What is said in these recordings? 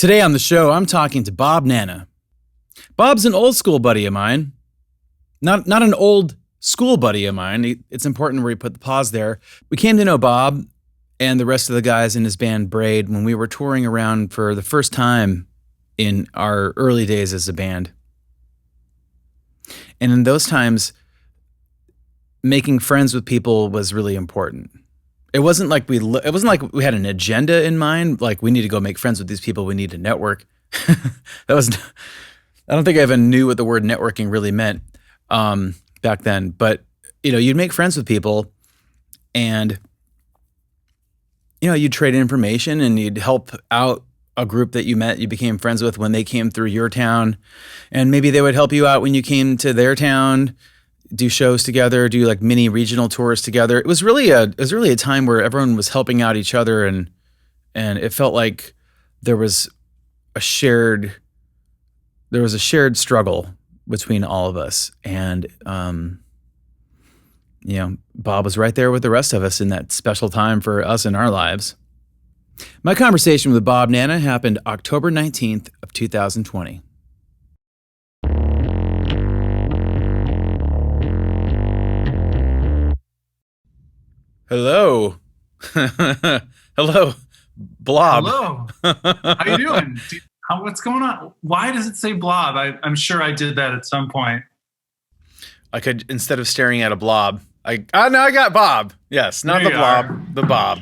Today on the show, I'm talking to Bob Nanna. Bob's an old school buddy of mine. Not an old school buddy of mine. It's important where we put the pause there. We came to know Bob and the rest of the guys in his band Braid when we were touring around for the first time in our early days as a band. And in those times, making friends with people was really important. It wasn't like we had an agenda in mind. Like, we need to go make friends with these people. We need to network. I don't think I even knew what the word networking really meant back then. But you'd make friends with people, and you'd trade information, and you'd help out a group that you became friends with when they came through your town, and maybe they would help you out when you came to their town. Do shows together, do like mini regional tours together. It was really a time where everyone was helping out each other, and it felt like there was a shared struggle between all of us. And Bob was right there with the rest of us in that special time for us in our lives. My conversation with Bob Nanna happened October 19th of 2020. Hello. Hello, Blob. Hello. How you doing? What's going on? Why does it say blob? I'm sure I did that at some point. I could, instead of staring at a blob, I got Bob. Yes, not the blob, are. The Bob.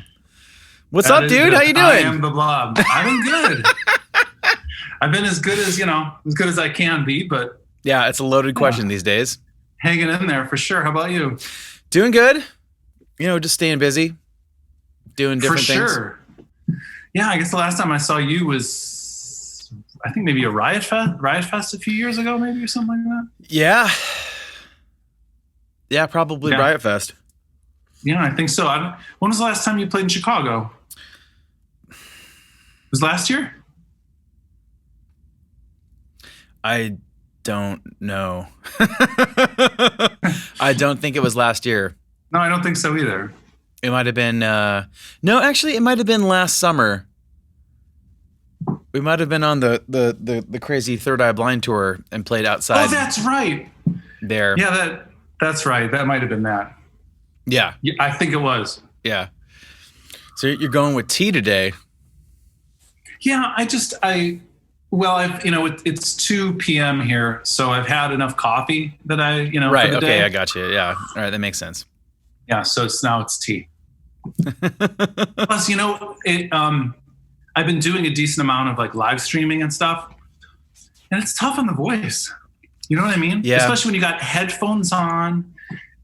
What's up, dude? Good. How you doing? I am the blob. I'm good. I've been as good as I can be, but yeah, it's a loaded question these days. Hanging in there for sure. How about you? Doing good. Just staying busy, doing different things. For sure. Yeah, I guess the last time I saw you was, I think maybe a Riot Fest a few years ago, maybe, or something like that. Yeah. Yeah, probably yeah. Riot Fest. Yeah, I think so. When was the last time you played in Chicago? It was last year? I don't know. I don't think it was last year. No, I don't think so either. It might have been, no, actually, it might have been last summer. We might have been on the crazy Third Eye Blind tour and played outside. Oh, that's right. There. Yeah, that's right. That might have been that. Yeah. I think it was. Yeah. So you're going with tea today. Yeah, it's 2 p.m. here, so I've had enough coffee that right. For the Okay, day. I got you. Yeah. All right, that makes sense. Yeah, so it's tea. Plus, I've been doing a decent amount of like live streaming and stuff, and it's tough on the voice. You know what I mean? Yeah. Especially when you got headphones on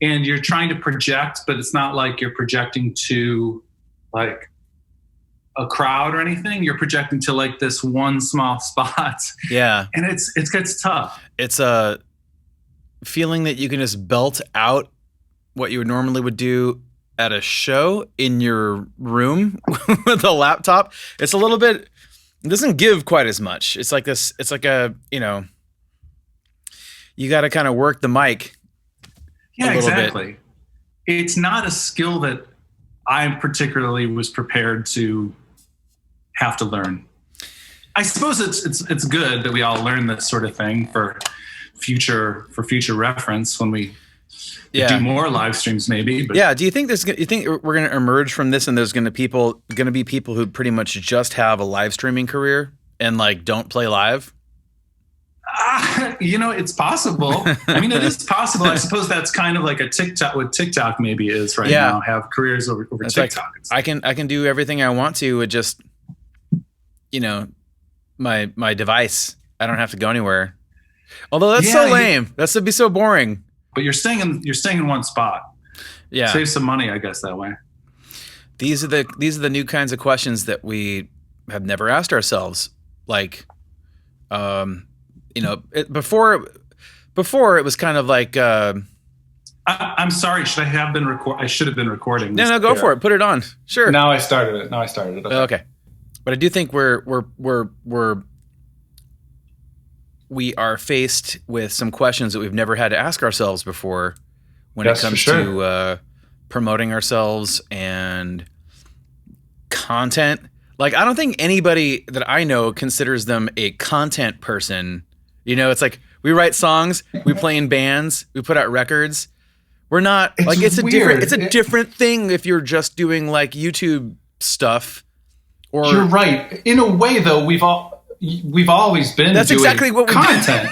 and you're trying to project, but it's not like you're projecting to like a crowd or anything. You're projecting to like this one small spot. Yeah. And it gets tough. It's a feeling that you can just belt out what you normally would do at a show in your room with a laptop. It's a little bit, it doesn't give quite as much. It's like this, it's like you got to kind of work the mic. Yeah, exactly. It's not a skill that I particularly was prepared to have to learn. I suppose it's good that we all learn this sort of thing for future reference when we do more live streams, maybe. But. Yeah. Do you think we're going to emerge from this, and there's going to be people who pretty much just have a live streaming career and like don't play live? It's possible. I mean, it is possible. I suppose that's kind of like a TikTok, what TikTok maybe is right now. Have careers over TikTok. Like, I can do everything I want to with just my device. I don't have to go anywhere. Although that's so lame. That would be so boring. But you're staying in one spot. Yeah. Save some money, I guess, that way. These are the new kinds of questions that we have never asked ourselves. Like, before it was kind of like. I'm sorry. Should I have been I should have been recording. No, go for it. Put it on. Sure. Now I started it. Okay. But I do think we are faced with some questions that we've never had to ask ourselves before when it comes to promoting ourselves and content. Like, I don't think anybody that I know considers them a content person. You know, it's like we write songs, we play in bands, we put out records. We're not it's a different thing if you're just doing like YouTube stuff. Or you're right. In a way, though, we've always been that's doing exactly what we content.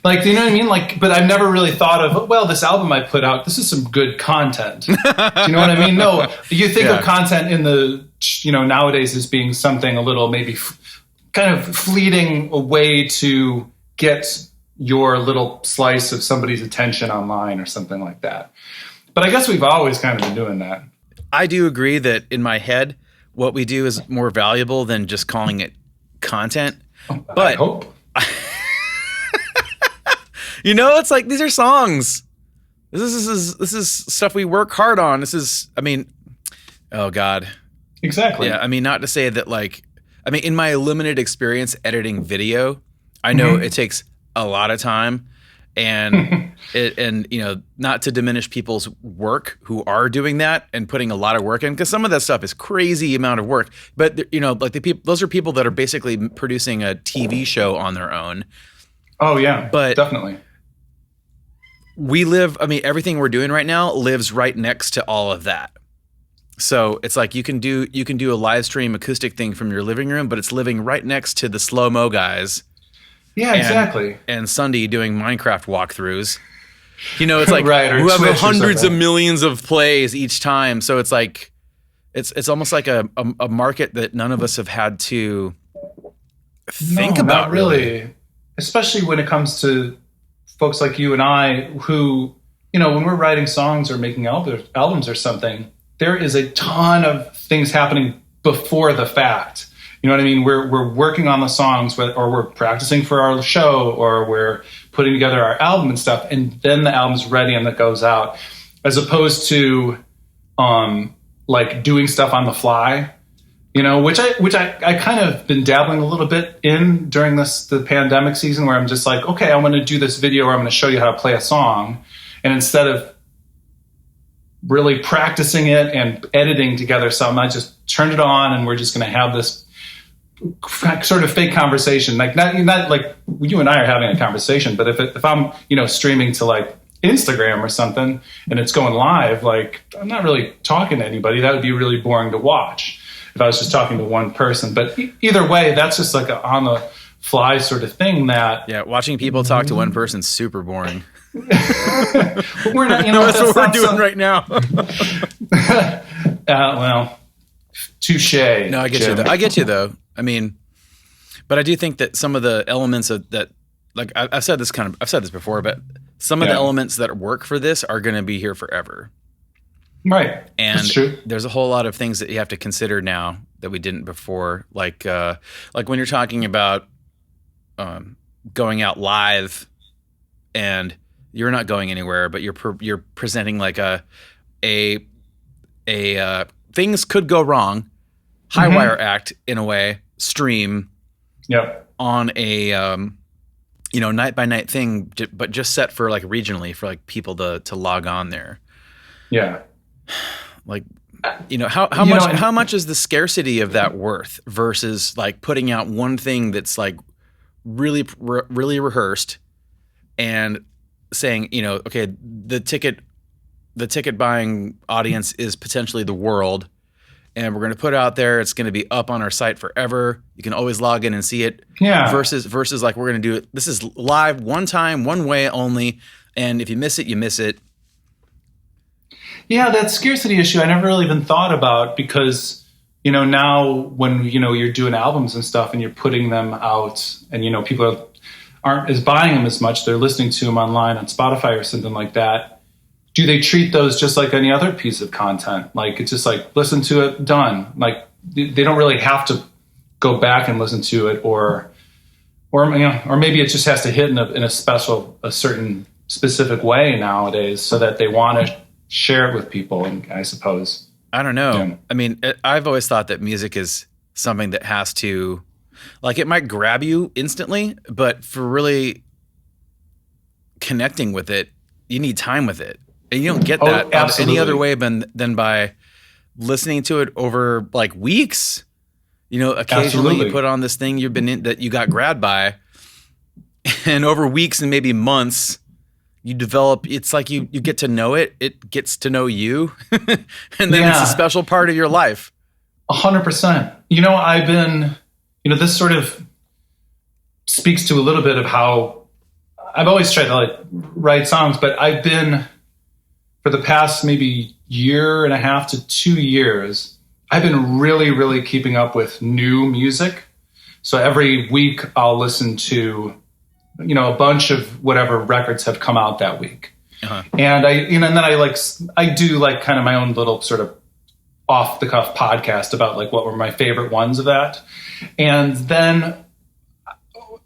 Like, you know what I mean? Like, but I've never really thought of, well, this album I put out, this is some good content. Do you know what I mean? No, you think of content in the, nowadays as being something a little maybe kind of fleeting, a way to get your little slice of somebody's attention online or something like that. But I guess we've always kind of been doing that. I do agree that in my head, what we do is more valuable than just calling it content. But I hope. It's like, these are songs. This is stuff we work hard on. Oh God. Exactly. Yeah. I mean, not to say that in my limited experience editing video, I know it takes a lot of time and not to diminish people's work who are doing that and putting a lot of work in, because some of that stuff is crazy amount of work, but those are people that are basically producing a TV show on their own. Oh yeah, but definitely. Everything we're doing right now lives right next to all of that. So it's like you can do a live stream acoustic thing from your living room, but it's living right next to the slow-mo guys. Yeah, exactly. And Sunday doing Minecraft walkthroughs. It's like right, who have hundreds of millions of plays each time. So it's like it's almost like a market that none of us have had to think about. Not really. Especially when it comes to folks like you and I who, when we're writing songs or making albums or something, there is a ton of things happening before the fact. You know what I mean? We're working on the songs, or we're practicing for our show, or we're putting together our album and stuff, and then the album's ready and it goes out, as opposed to like doing stuff on the fly. Which I kind of been dabbling a little bit in during the pandemic season, where I'm just like, okay, I'm going to do this video where I'm going to show you how to play a song, and instead of really practicing it and editing together something, I just turned it on, and we're just going to have this sort of fake conversation, like not like you and I are having a conversation, but if I'm streaming to like Instagram or something and it's going live, like I'm not really talking to anybody. That would be really boring to watch if I was just talking to one person. But either way, that's just like a on the fly sort of thing. That watching people talk to one person's super boring. But we're not, that's what we're doing right now. Well, touche. No, I get you though. But I do think that some of the elements of that, like I've said this before, but some of the elements that work for this are going to be here forever. Right. And that's true. There's a whole lot of things that you have to consider now that we didn't before. Like when you're talking about going out live and you're not going anywhere, but you're presenting like a things could go wrong, high wire act in a way, stream on a night by night thing, but just set for like regionally for like people to log on there. Yeah. Like, how much is the scarcity of that worth versus like putting out one thing that's like really rehearsed and saying, okay, the ticket buying audience is potentially the world, and we're going to put it out there. It's going to be up on our site forever. You can always log in and see it. Yeah. Versus like, we're going to do it. This is live one time, one way only. And if you miss it, you miss it. Yeah. That scarcity issue, I never really even thought about, because, now when, you're doing albums and stuff and you're putting them out and, people aren't as buying them as much. They're listening to them online on Spotify or something like that. Do they treat those just like any other piece of content? Like, it's just like, listen to it, done. Like, they don't really have to go back and listen to it, or maybe it just has to hit in a certain specific way nowadays, so that they want to share it with people. And I suppose, I don't know. Yeah. I've always thought that music is something that has to, like, it might grab you instantly, but for really connecting with it, you need time with it. And you don't get that any other way than by listening to it over like weeks. Occasionally you put on this thing that you got grabbed by, and over weeks and maybe months, you develop. It's like you get to know it. It gets to know you, and then it's a special part of your life. 100%. I've been. This sort of speaks to a little bit of how I've always tried to write songs, but I've been, for the past maybe year and a half to 2 years, I've been really, really keeping up with new music. So every week I'll listen to, a bunch of whatever records have come out that week. Uh-huh. And and then I do kind of my own little sort of off the cuff podcast about what were my favorite ones of that. And then,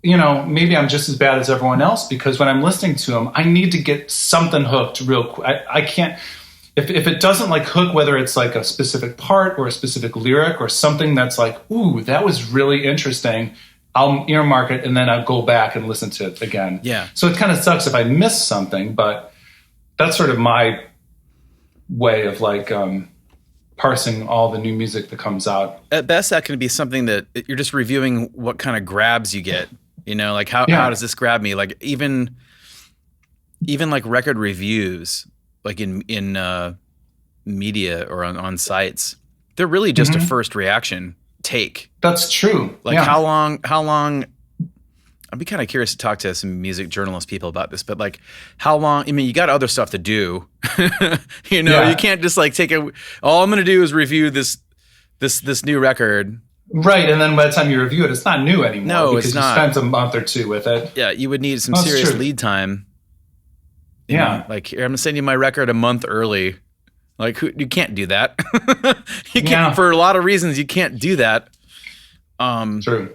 maybe I'm just as bad as everyone else, because when I'm listening to them, I need to get something hooked real quick. I can't, if it doesn't hook, whether it's a specific part or a specific lyric or something that's ooh, that was really interesting, I'll earmark it and then I'll go back and listen to it again. Yeah. So it kind of sucks if I miss something, but that's sort of my way of parsing all the new music that comes out. At best, that can be something that you're just reviewing what kind of grabs you get. How does this grab me? Even record reviews, in media or on sites, they're really just a first reaction take. That's true. How long? I'd be kind of curious to talk to some music journalist people about this, but how long? I mean, you got other stuff to do. You can't just take all I'm going to do is review this new record. Right, and then by the time you review it, it's not new anymore. No, because it's not. You spent a month or two with it. Yeah, you would need some serious lead time. Yeah. Here, I'm going to send you my record a month early. You can't do that. You can't, for a lot of reasons, you can't do that. True.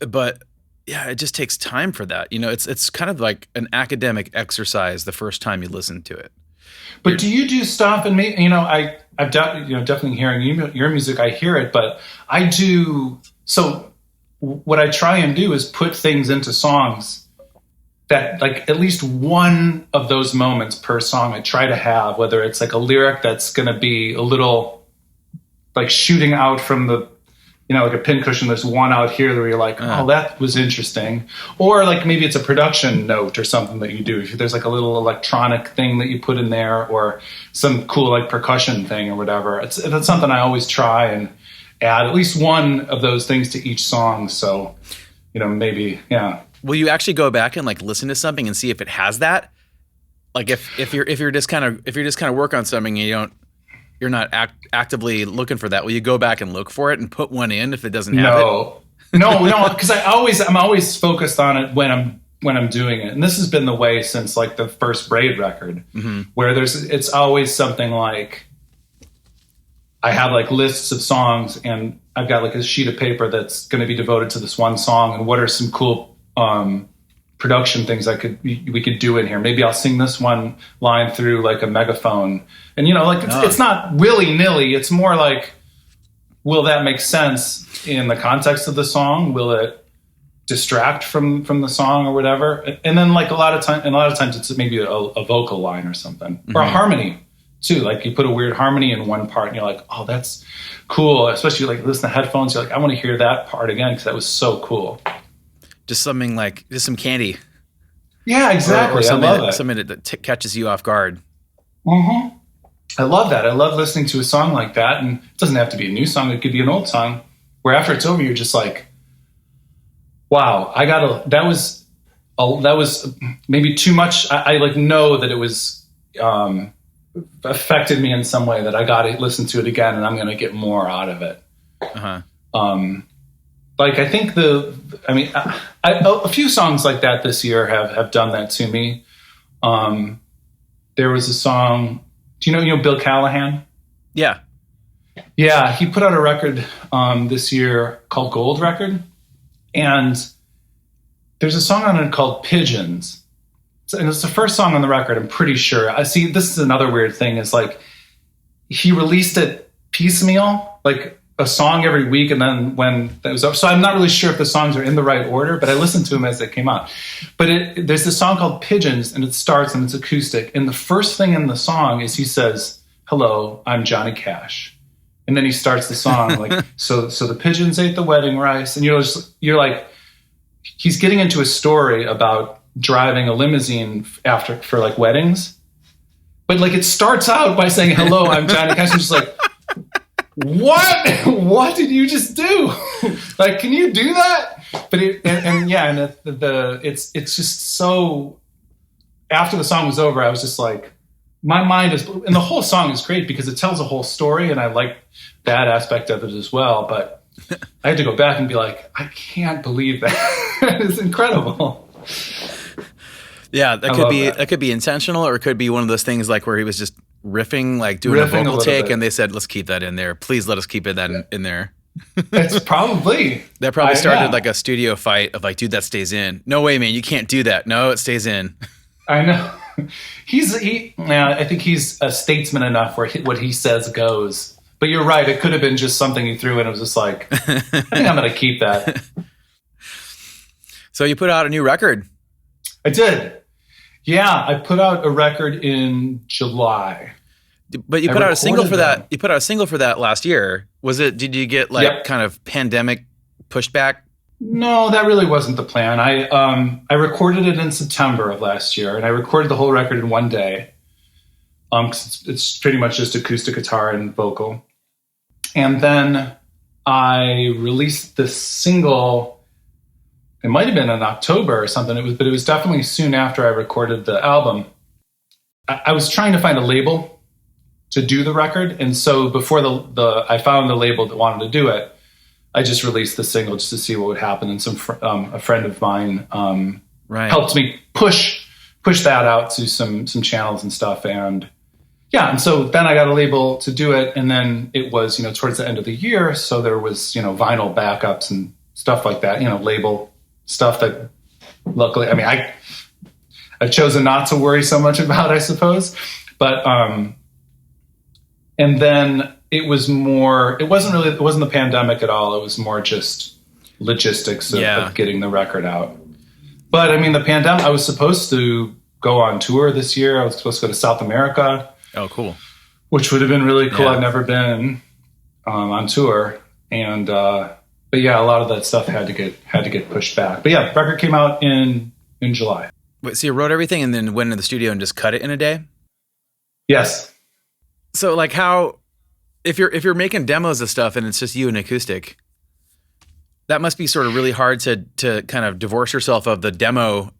But yeah, it just takes time for that. It's kind of like an academic exercise the first time you listen to it. But do you do stuff? And I've definitely hearing your music. I hear it, but I do. So what I try and do is put things into songs that at least one of those moments per song I try to have, whether it's a lyric that's going to be a little shooting out from the, a pincushion. There's one out here where you're oh, that was interesting. Or maybe it's a production note or something that you do. If there's a little electronic thing that you put in there, or some cool percussion thing or whatever. That's something I always try and add at least one of those things to each song. So, maybe, yeah. Will you actually go back and listen to something and see if it has that? If you're just kind of work on something and you're not actively looking for that, will you go back and look for it and put one in if it doesn't have it? No, because I'm always focused on it when I'm doing it, and this has been the way since the first Braid record, where it's always something I have lists of songs, and I've got a sheet of paper that's going to be devoted to this one song, and what are some cool production things we could do in here. Maybe I'll sing this one line through a megaphone, and it's not willy-nilly. It's more will that make sense in the context of the song? Will it distract from the song or whatever? And then a lot of times it's maybe a vocal line or something, or a harmony too. You put a weird harmony in one part and you're oh, that's cool. Especially listen to headphones. You're I want to hear that part again because that was so cool. Just something just some candy. Yeah, exactly. Or I love it. Something that catches you off guard. Mm-hmm. I love that. I love listening to a song like that. And it doesn't have to be a new song. It could be an old song where after it's over, you're just wow, that was maybe too much. I know that it was, affected me in some way that I got to listen to it again and I'm going to get more out of it. Uh-huh. I think a few songs like that this year have done that to me. There was a song, do you know Bill Callahan? Yeah. Yeah, he put out a record this year called Gold Record. And there's a song on it called Pigeons. And it's the first song on the record, I'm pretty sure. I see, this is another weird thing, is he released it piecemeal, a song every week, and then when that was up, so I'm not really sure if the songs are in the right order, but I listened to them as they came out. But there's this song called Pigeons, and it starts and it's acoustic, and the first thing in the song is he says, "Hello, I'm Johnny Cash. And then he starts the song like, so the pigeons ate the wedding rice. And you're like, he's getting into a story about driving a limousine for like weddings. But like it starts out by saying, hello, I'm Johnny Cash. I'm just like, what did you just do? Like, can you do that? But it's just so, after the song was over, I was just like, my mind is, and the whole song is great because it tells a whole story, and I like that aspect of it as well. But I had to go back and be like, I can't believe that. It's incredible. Yeah, that could be intentional, or it could be one of those things like where he was just riffing, like doing a vocal take, and they said, "Let's keep that in there. Please let us keep it in there." It's probably that probably started like a studio fight of like, dude, that stays in. No way, man, you can't do that. No, it stays in. I know. I think he's a statesman enough where what he says goes. But you're right. It could have been just something he threw in. It was just like, I think I'm going to keep that. So you put out a new record. I did. Yeah, I put out a record in July. But you put out a single for that. You put out a single for that last year. Did you get like kind of pandemic pushback? No, that really wasn't the plan. I recorded it in September of last year, and I recorded the whole record in one day. 'Cause it's pretty much just acoustic guitar and vocal. And then I released the single. It might have been in October or something. But it was definitely soon after I recorded the album. I was trying to find a label to do the record, and so before I found the label that wanted to do it, I just released the single just to see what would happen. And a friend of mine helped me push that out to some channels and stuff. And and so then I got a label to do it, and then it was towards the end of the year, so there was vinyl backups and stuff like that. Label stuff that luckily, I mean, I've chosen not to worry so much about, I suppose. But and then it wasn't the pandemic at all. It was more just logistics of getting the record out. But I mean, the pandemic, I was supposed to go on tour this year. I was supposed to go to South America. Oh, cool. Which would have been really cool. I've never been on tour. And, but yeah, a lot of that stuff had to get pushed back. But yeah, the record came out in July. Wait, so you wrote everything and then went into the studio and just cut it in a day? Yes. So like if you're making demos of stuff and it's just you and acoustic, that must be sort of really hard to kind of divorce yourself of the demo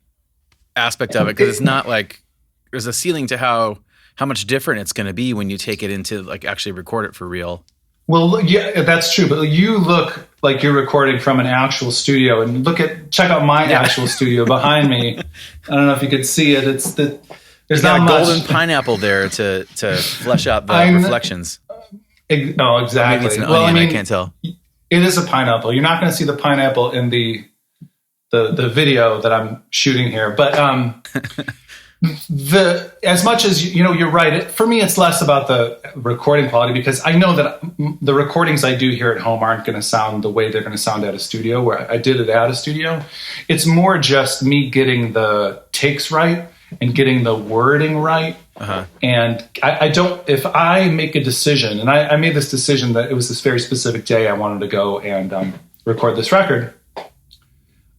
aspect of it, because it's not like there's a ceiling to how much different it's going to be when you take it into like actually record it for real. Well, yeah, that's true. But you look like you're recording from an actual studio, and check out my actual studio behind me. I don't know if you could see it. There's not much. Golden pineapple there to flesh out the reflections. No, exactly. Maybe it's an onion, I can't tell. It is a pineapple. You're not going to see the pineapple in the video that I'm shooting here, but as much as you're right. For me, it's less about the recording quality, because I know that the recordings I do here at home aren't going to sound the way they're going to sound at a studio, where I did it at a studio. It's more just me getting the takes right and getting the wording right. Uh-huh. And I don't, if I make a decision, and I made this decision that it was this very specific day I wanted to go and record this record.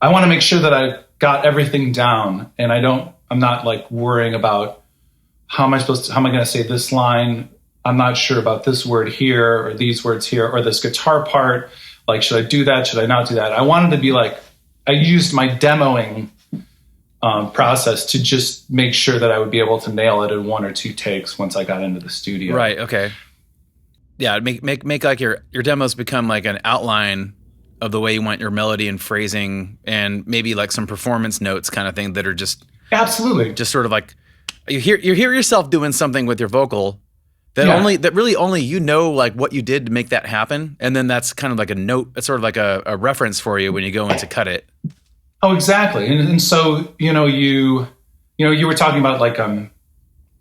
I want to make sure that I got everything down, and I'm not like worrying about how am I going to say this line? I'm not sure about this word here or these words here or this guitar part. Like, should I do that? Should I not do that? I wanted to be like, I used my demoing process to just make sure that I would be able to nail it in one or two takes once I got into the studio. Right. Okay. Yeah. Make like your demos become like an outline of the way you want your melody and phrasing, and maybe like some performance notes kind of thing that are just absolutely just sort of like you hear yourself doing something with your vocal that really only like what you did to make that happen, and then that's kind of like a note. It's sort of like a reference for you when you go in to cut it. Oh, exactly. And so you were talking about like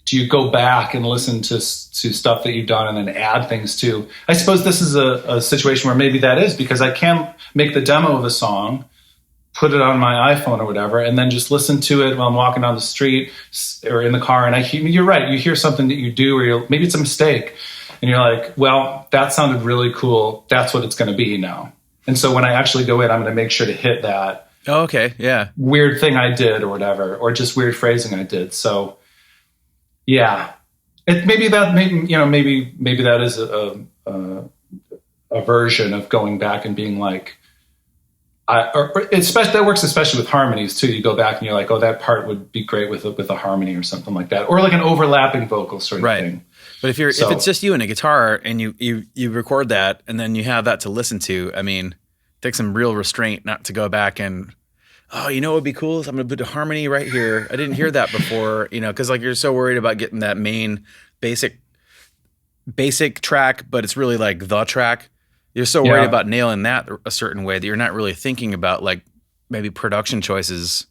do you go back and listen to stuff that you've done and then add things to? I suppose this is a situation where maybe that is, because I can make the demo of a song, put it on my iPhone or whatever, and then just listen to it while I'm walking down the street or in the car. And you're right, you hear something that you do, or maybe it's a mistake, And you're like, well, that sounded really cool. That's what it's going to be now. And so when I actually go in, I'm going to make sure to hit that Oh, okay. Yeah. weird thing I did or whatever, or just weird phrasing I did. So yeah, maybe that is a version of going back and being like, especially that works especially with harmonies too. You go back and you're like, oh, that part would be great with a harmony or something like that, or like an overlapping vocal sort of thing. But if it's just you and a guitar and you record that and then you have that to listen to, I mean, take some real restraint not to go back and, oh, you know what would be cool is I'm going to put a harmony right here. I didn't hear that before, because like you're so worried about getting that main basic track, but it's really like the track. You're so worried about nailing that a certain way that you're not really thinking about like maybe production choices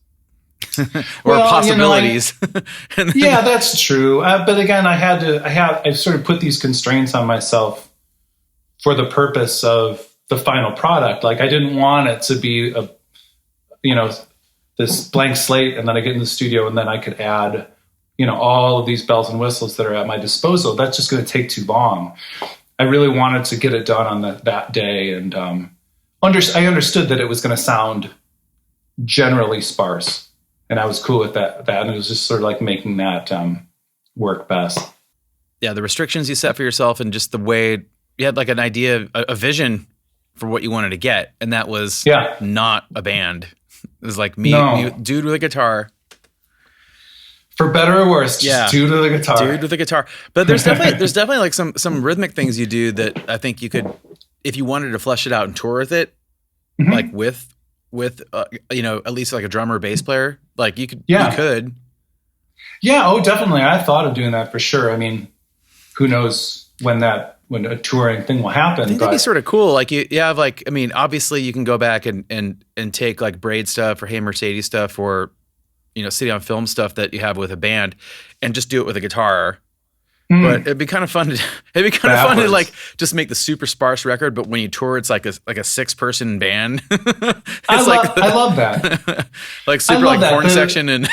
or possibilities. Yeah, that's true. But again, I sort of put these constraints on myself for the purpose of the final product. Like I didn't want it to be this blank slate, and then I get in the studio and then I could add, all of these bells and whistles that are at my disposal. That's just going to take too long. I really wanted to get it done on that day, and I understood that it was going to sound generally sparse, and I was cool with that. And it was just sort of like making that work best. Yeah, the restrictions you set for yourself, and just the way you had like an idea, a vision for what you wanted to get, and that was not a band. It was like me, dude with a guitar. For better or worse, just dude with a guitar. Dude with a guitar. But there's definitely like some rhythmic things you do that I think you could, if you wanted to flesh it out and tour with it, like with at least like a drummer or bass player, like you could. You could. Yeah. Oh, definitely. I thought of doing that for sure. I mean, who knows when a touring thing will happen. I think that'd be sort of cool. Like you have like, I mean, obviously you can go back and take like Braid stuff or Hey Mercedes stuff or, City on Film stuff that you have with a band and just do it with a guitar. But it'd be kind of fun to like just make the super sparse record. But when you tour, it's like a 6-person band. I love that. Like super like horn section and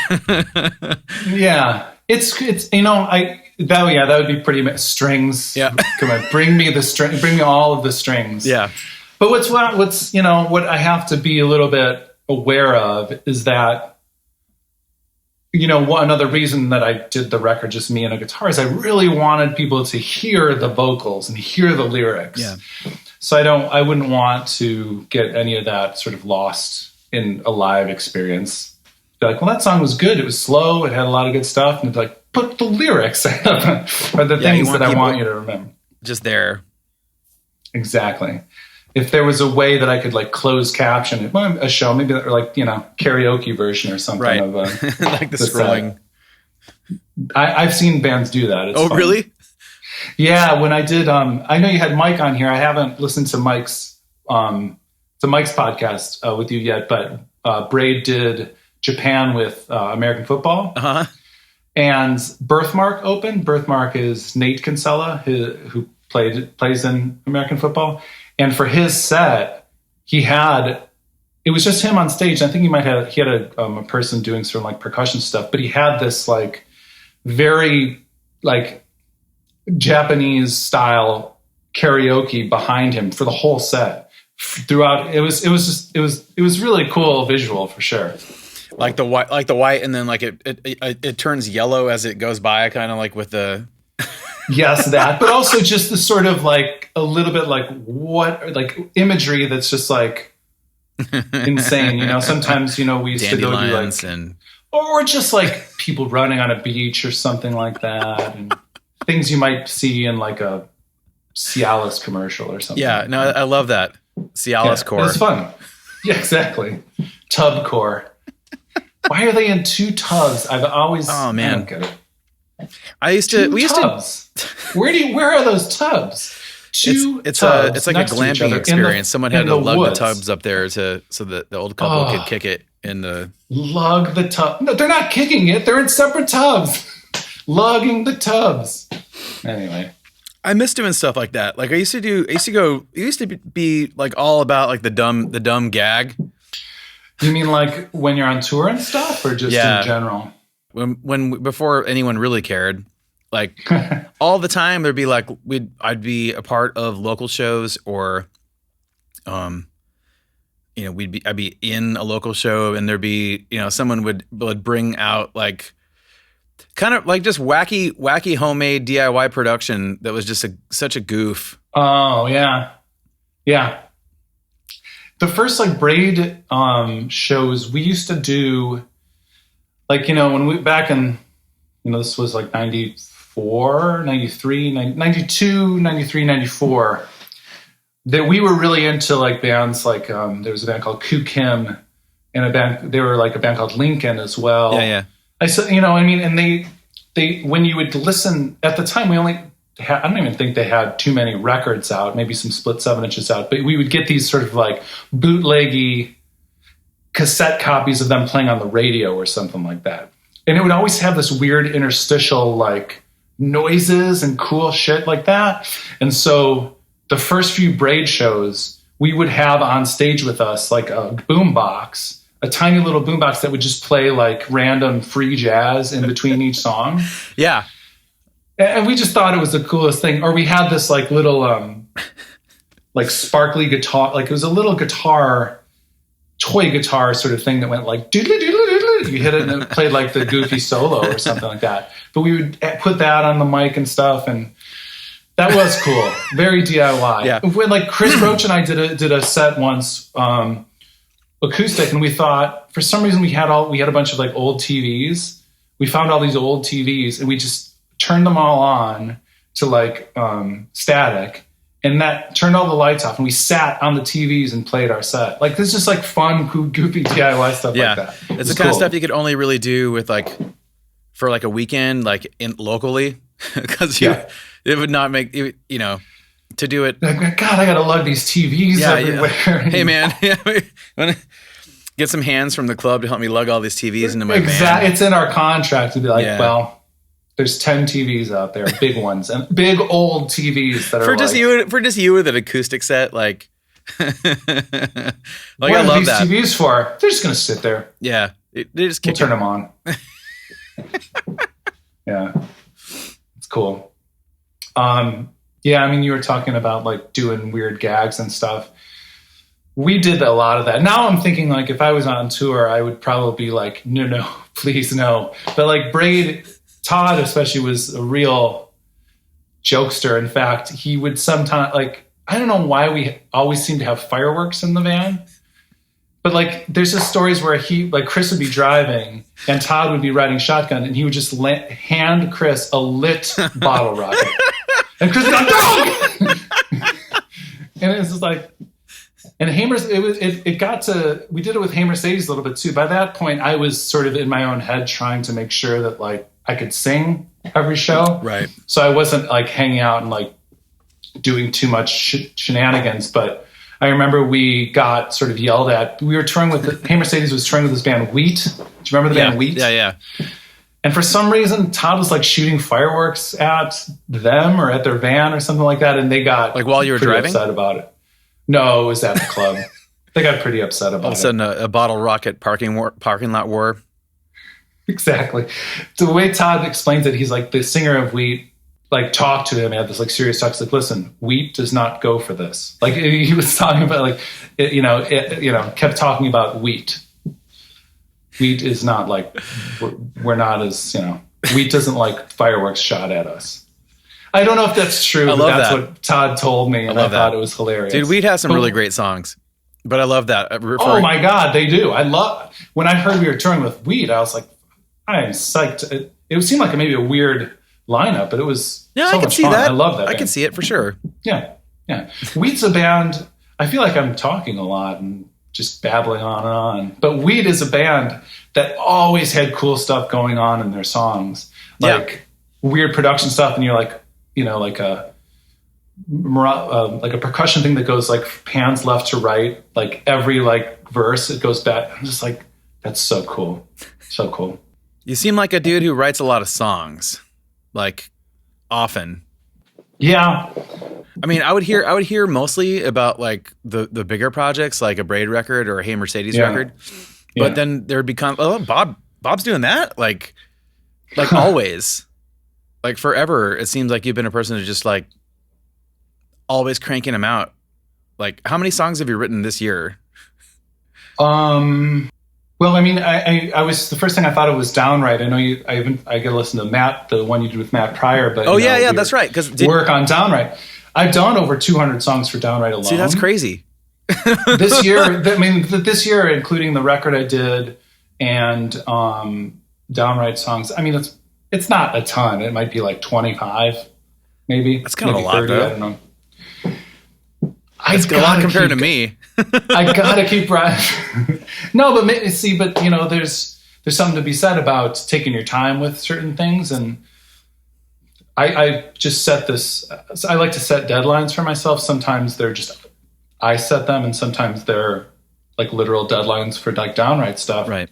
yeah, it's that would be pretty much strings. Yeah, come on, bring me all of the strings. Yeah, but what's what I have to be a little bit aware of is that. Another reason that I did the record, just me and a guitar, is I really wanted people to hear the vocals and hear the lyrics. Yeah. So I wouldn't want to get any of that sort of lost in a live experience. Be like, well, that song was good. It was slow. It had a lot of good stuff. And it's like, but the lyrics are the things that I want you to remember. Just there. Exactly. If there was a way that I could like close caption a show, maybe like karaoke version or something of like the scrolling. I've seen bands do that. It's fun. Really? Yeah. When I did, I know you had Mike on here. I haven't listened to Mike's podcast with you yet, but Braid did Japan with American football, and Birthmark opened. Birthmark is Nate Kinsella, who plays in American football. And for his set, it was just him on stage. I think he had a person doing sort of like percussion stuff, but he had this like very like Japanese style karaoke behind him for the whole set throughout. It was really cool visual for sure. Like the white, and then like it turns yellow as it goes by, kind of like with the. Yes, that, but also just the sort of like a little bit like imagery that's just like insane. Sometimes we used to go do like or just like people running on a beach or something like that, and things you might see in like a Cialis commercial or something. Yeah, no, I love that Cialis core. It's fun. Yeah, exactly. Tub core. Why are they in 2 tubs? I've always. Oh man, I don't get it. We used tubs. Where are those tubs? It's like a glamping experience. Someone had to lug the tubs up there so that the old couple could kick it in the lug the tub. No, they're not kicking it. They're in separate tubs. Lugging the tubs. Anyway, I miss doing stuff like that. Like I used to be like all about like the dumb gag. You mean like when you're on tour and stuff, or just in general? When before anyone really cared, Like all the time there'd be like I'd be a part of local shows or you know, I'd be in a local show and there'd be, you know, someone would bring out like kind of like just wacky homemade DIY production that was just such a goof. Oh yeah. Yeah. The first like Braid shows we used to do, like, you know, when we back in, you know, this was like 94, 93, 92, 93, 94, that we were really into like bands like there was a band called Koo Kim and they were like a band called Lincoln as well. Yeah. I said, you know, I mean, and they when you would listen at the time, we only I don't even think they had too many records out, maybe some split 7 inches out, but we would get these sort of like bootleggy cassette copies of them playing on the radio or something like that. And it would always have this weird interstitial like noises and cool shit like that. And so the first few Braid shows, we would have on stage with us like a boombox, a tiny little boombox that would just play like random free jazz in between each song. Yeah. And we just thought it was the coolest thing. Or we had this like little like sparkly guitar, like it was a little guitar, toy guitar sort of thing that went like doodly doodly doodly. You hit it and it played like the goofy solo or something like that. But we would put that on the mic and stuff, and that was cool. Very DIY. Yeah. When like Chris Roach and I did a set once, acoustic, and we thought for some reason we had a bunch of like old TVs. We found all these old TVs and we just turned them all on to like static, and that turned all the lights off, and we sat on the TVs and played our set. Like this is just like fun, goofy DIY stuff like that. It's the kind of stuff you could only really do with like for like a weekend, like locally, because it would not make you know to do it. Like, God, I gotta lug these TVs everywhere. Yeah. Hey man, get some hands from the club to help me lug all these TVs into my van. It's in our contract to be like, well, there's 10 TVs out there, big ones, and big old TVs that are for just you with an acoustic set, like. Like what I love these that. TVs for? They're just gonna sit there. Yeah, they just kick. We'll turn them on. Yeah, it's cool. Yeah, I mean, you were talking about like doing weird gags and stuff. We did a lot of that. Now I'm thinking like if I was on tour, I would probably be like, no, please no. But like Braid, Todd especially was a real jokester. In fact, he would sometimes like, I don't know why we always seem to have fireworks in the van, but like there's just stories where Chris would be driving and Todd would be riding shotgun, and he would just hand Chris a lit bottle rocket. And Chris would be like, no! And it's just like, and it got to, we did it with Hey Mercedes a little bit too. By that point, I was sort of in my own head trying to make sure that like I could sing every show. Right. So I wasn't like hanging out and like doing too much shenanigans. But I remember we got sort of yelled at. We were touring with, Hey Mercedes was touring with this band Wheat. Do you remember the band Wheat? Yeah. And for some reason, Todd was like shooting fireworks at them or at their van or something like that. And they got like while you were driving, upset about it. No, it was at the club. They got pretty upset about it. All of a sudden, a bottle rocket parking lot war. Exactly. The way Todd explains it, he's like the singer of Wheat, like talked to him, had this like serious talk. He's like, listen, Wheat does not go for this. Like he was talking about like, kept talking about Wheat. Wheat is not like, we're not as, Wheat doesn't like fireworks shot at us. I don't know if that's true, but that's what Todd told me, and I thought it was hilarious. Dude, Wheat has some really great songs, but I love that. Oh my God, they do. When I heard we were touring with Wheat, I was like, I am psyched. It seemed like maybe a weird lineup, but it was so I can much see fun. that. I love that. I can see it for sure. Yeah. Wheat's a band. I feel like I'm talking a lot and just babbling on and on. But Wheat is a band that always had cool stuff going on in their songs, like weird production stuff, and you're like, like a percussion thing that goes like pans left to right, like every like verse it goes back. I'm just like, that's so cool, so cool. You seem like a dude who writes a lot of songs, like often. Yeah. I mean, I would hear mostly about like the bigger projects, like a Braid record or a Hey Mercedes record, but then there would become, Bob's doing that, like always. like forever, it seems like you've been a person who's just like always cranking them out. Like, how many songs have you written this year? Well, I mean, I was, the first thing I thought it was Downright. I know I get to listen to Matt, the one you did with Matt Prior, but yeah, that's right. Because work on Downright. I've done over 200 songs for Downright alone. See, that's crazy. This year, this year, including the record I did and Downright songs. I mean, it's not a ton. It might be like 25, maybe. That's kind of a lot, 30, though. I don't know. It's a lot compared to me. I gotta keep writing. No, but there's something to be said about taking your time with certain things, and I just set this. I like to set deadlines for myself. Sometimes they're just I set them, and sometimes they're like literal deadlines for like Downright stuff. Right.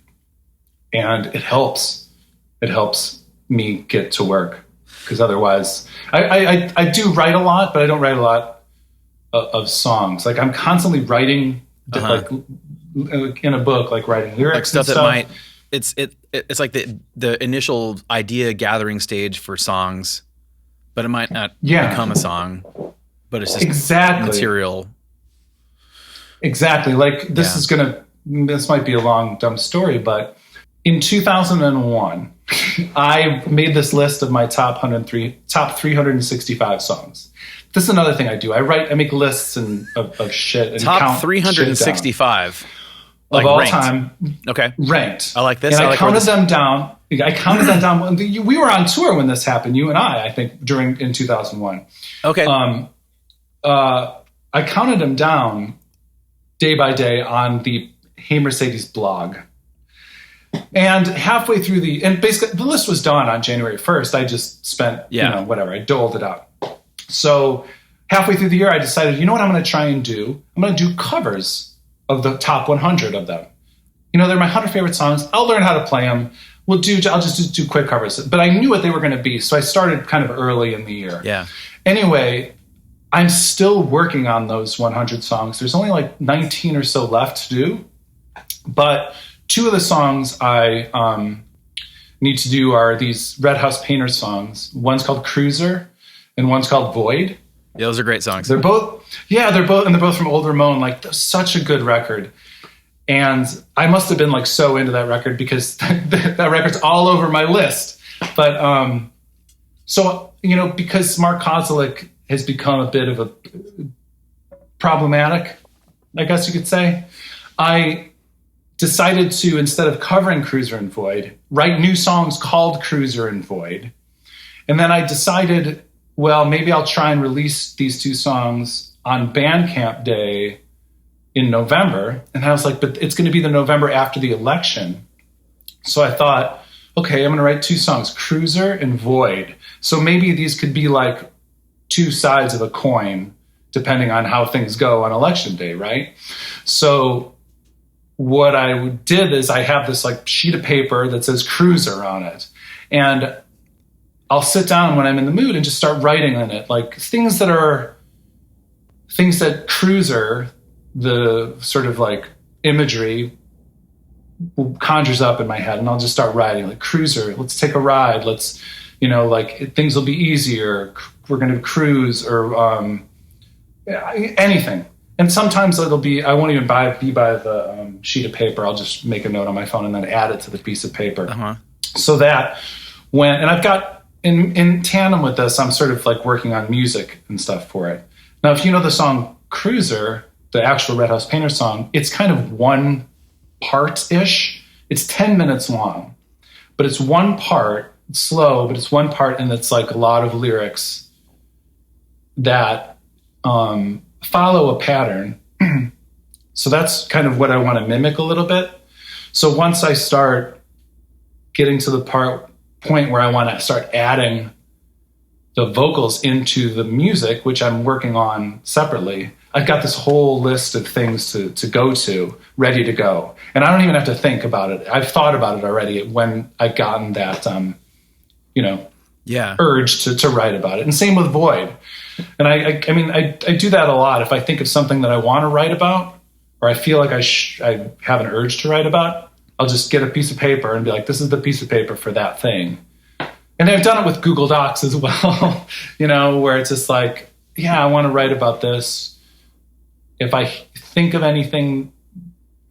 And it helps. It helps me get to work, because otherwise, I do write a lot, but I don't write a lot of songs. Like I'm constantly writing, like in a book, like writing lyrics, like stuff and that might. It's like the initial idea gathering stage for songs, but it might not become a song. But it's just exactly material. Exactly. Like this might be a long dumb story, but in 2001, I made this list of my top 365 songs. This is another thing I do. I make lists of shit and top count 365 of all ranked. time. Okay, ranked. I like this. And I counted them down. We were on tour when this happened. You and I think in 2001. Okay. I counted them down day by day on the Hey Mercedes blog. And halfway through basically the list was done on January 1st. I just spent, whatever. I doled it out. So halfway through the year, I decided, you know what I'm going to try and do? I'm going to do covers of the top 100 of them. They're my 100 favorite songs. I'll learn how to play them. I'll just do quick covers. But I knew what they were going to be. So I started kind of early in the year. Yeah. Anyway, I'm still working on those 100 songs. There's only like 19 or so left to do. But two of the songs I need to do are these Red House Painter songs. One's called Cruiser and one's called Void. Yeah, those are great songs. They're both from Old Ramon. Like, such a good record. And I must have been like so into that record because that record's all over my list. But because Mark Kozelik has become a bit of a problematic, I guess you could say, I decided to, instead of covering Cruiser and Void, write new songs called Cruiser and Void. And then I decided, well, maybe I'll try and release these two songs on Bandcamp Day in November. And I was like, but it's going to be the November after the election. So I thought, okay, I'm going to write two songs, Cruiser and Void. So maybe these could be like two sides of a coin, depending on how things go on election day, right? So what I did is I have this like sheet of paper that says Cruiser on it. And I'll sit down when I'm in the mood and just start writing on it, like things that Cruiser, the sort of like imagery, conjures up in my head, and I'll just start writing like Cruiser. Let's take a ride. Let's, things will be easier. We're going to cruise, or anything. And sometimes it'll be, I won't even be by the sheet of paper. I'll just make a note on my phone and then add it to the piece of paper. Uh-huh. So that and I've got, in tandem with this, I'm sort of like working on music and stuff for it. Now, if you know the song Cruiser, the actual Red House Painter song, it's kind of one part-ish. It's 10 minutes long, but it's one part. It's slow, but it's one part, and it's like a lot of lyrics that follow a pattern. So that's kind of what I want to mimic a little bit. So once I start getting to the point where I want to start adding the vocals into the music, which I'm working on separately, I've got this whole list of things to go to, ready to go. And I don't even have to think about it. I've thought about it already when I've gotten that, urge to write about it. And same with Void. And I do that a lot. If I think of something that I want to write about, or I feel like I have an urge to write about, I'll just get a piece of paper and be like, this is the piece of paper for that thing. And I've done it with Google Docs as well, where it's just like, yeah, I want to write about this. If I think of anything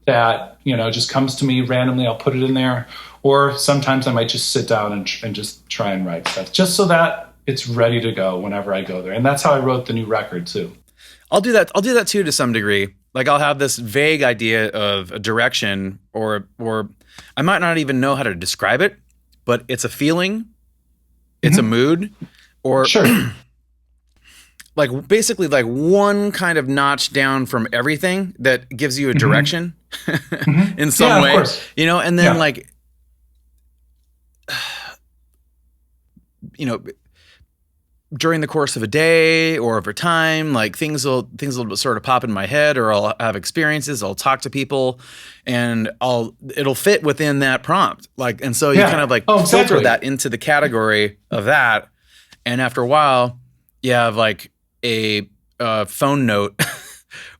that, just comes to me randomly, I'll put it in there. Or sometimes I might just sit down and just try and write stuff just so that it's ready to go whenever I go there. And that's how I wrote the new record too. I'll do that too, to some degree. Like I'll have this vague idea of a direction or I might not even know how to describe it, but it's a feeling. It's a mood, or sure. like basically like one kind of notch down from everything that gives you a direction in some way, of course. And then during the course of a day or over time, like things will sort of pop in my head, or I'll have experiences, I'll talk to people, and it'll fit within that prompt. Like, and so you kind of like filter that into the category of that. And after a while you have like a phone note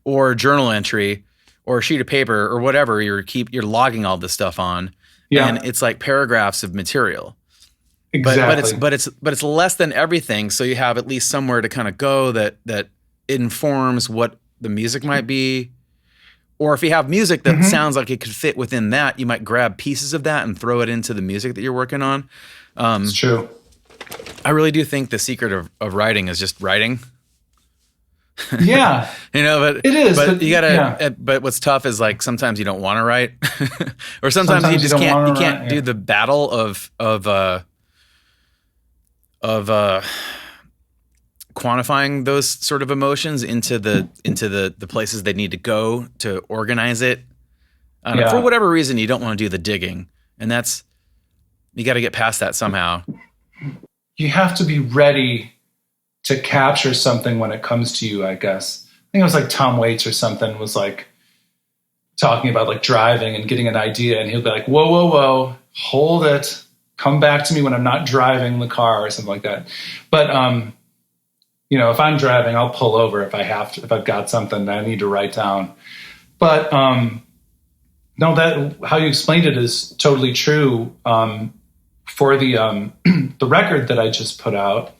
or a journal entry or a sheet of paper or whatever you're logging all this stuff on. Yeah. And it's like paragraphs of material. Exactly. But it's less than everything. So you have at least somewhere to kind of go that informs what the music might be. Or if you have music that sounds like it could fit within that, you might grab pieces of that and throw it into the music that you're working on. It's true. I really do think the secret of writing is just writing. Yeah. But it is. But you gotta. But what's tough is like sometimes you don't want to write, or sometimes you just can't. You can't do the battle of quantifying those sort of emotions into the places they need to go to organize it. For whatever reason, you don't want to do the digging, and you got to get past that somehow. You have to be ready to capture something when it comes to you, I guess. I think it was like Tom Waits or something was like talking about like driving and getting an idea, and he'll be like, whoa, hold it. Come back to me when I'm not driving the car or something like that. But, if I'm driving, I'll pull over if I have to, if I've got something that I need to write down. But, no, that how you explained it is totally true. For the record that I just put out,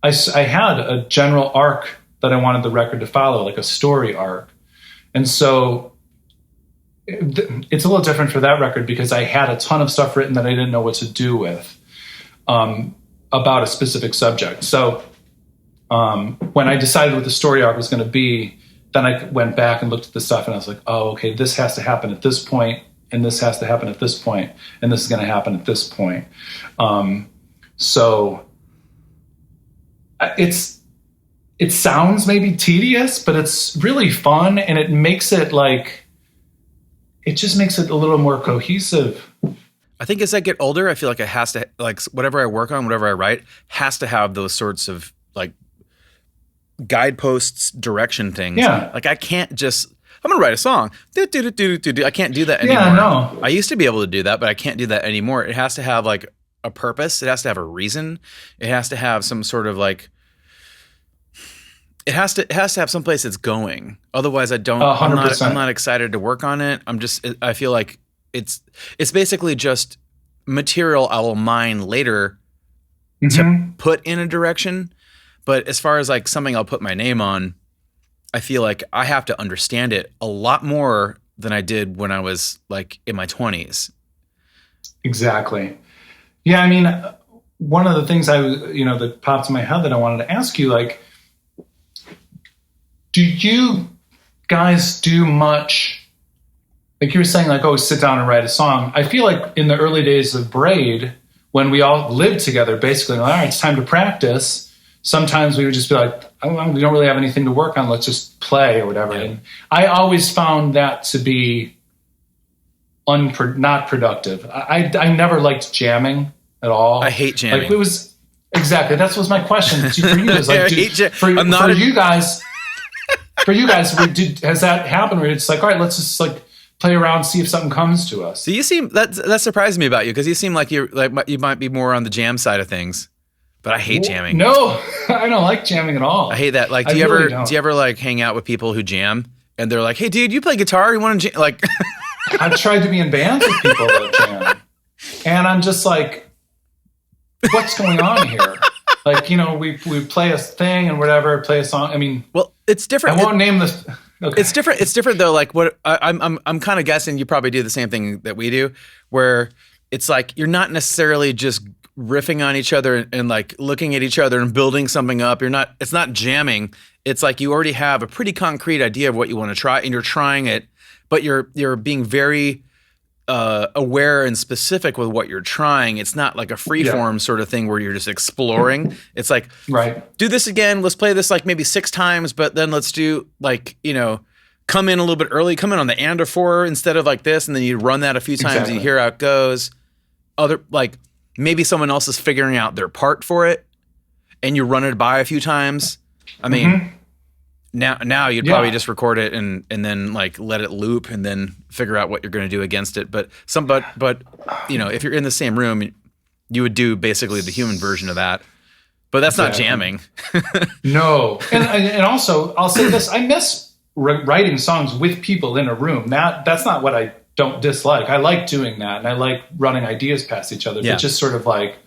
I had a general arc that I wanted the record to follow, like a story arc. And so it's a little different for that record because I had a ton of stuff written that I didn't know what to do with about a specific subject. So when I decided what the story arc was going to be, then I went back and looked at the stuff and I was like, oh, okay, this has to happen at this point, and this has to happen at this point, and this is going to happen at this point. So it sounds maybe tedious, but it's really fun, and it makes it like, it just makes it a little more cohesive. I think as I get older, I feel like it has to, like whatever I work on, whatever I write, has to have those sorts of like guideposts, direction things. Yeah. Like I can't just, I'm going to write a song. I can't do that anymore. Yeah, no. I used to be able to do that, but I can't do that anymore. It has to have like a purpose. It has to have a reason. It has to have some sort of like, it has to have some place it's going. Otherwise, I'm not excited to work on it. I feel like it's basically just material I will mine later to put in a direction. But as far as like something I'll put my name on, I feel like I have to understand it a lot more than I did when I was like in my 20s. Exactly. Yeah. I mean, one of the things that popped in my head that I wanted to ask you, like, do you guys do much, like you were saying, like, oh, sit down and write a song? I feel like in the early days of Braid, when we all lived together, basically, like, all right, it's time to practice. Sometimes we would just be like, oh, we don't really have anything to work on. Let's just play or whatever. Yeah. And I always found that to be not productive. I never liked jamming at all. I hate jamming. Like, it was exactly, that was my question for you. Is like, for you guys, has that happened where it's like, all right, let's just like play around, see if something comes to us? So you seem, that surprised me about you, because you seem like you might be more on the jam side of things. But I hate jamming. No, I don't like jamming at all. I hate that. Like, do you ever like hang out with people who jam and they're like, hey dude, you play guitar? You want to jam? Like, I've tried to be in bands with people that jam, and I'm just like, what's going on here? Like, we play a thing and whatever, play a song. I mean, well, it's different. I won't name this. Okay. It's different. It's different though. Like what I'm kind of guessing you probably do the same thing that we do, where it's like you're not necessarily just riffing on each other and like looking at each other and building something up. It's not jamming. It's like you already have a pretty concrete idea of what you want to try and you're trying it, but you're being very aware and specific with what you're trying. It's not like a freeform sort of thing where you're just exploring. It's like, do this again. Let's play this like maybe 6 times, but then let's do like, come in a little bit early, come in on the and or 4 instead of like this. And then you run that a few times and you hear how it goes. Like maybe someone else is figuring out their part for it and you run it by a few times. I mean, now you'd probably just record it and then like let it loop and then figure out what you're going to do against it. But if you're in the same room, you would do basically the human version of that. But that's not jamming. No, and also I'll say this: I miss writing songs with people in a room. That's not what I don't dislike. I like doing that, and I like running ideas past each other. But just sort of like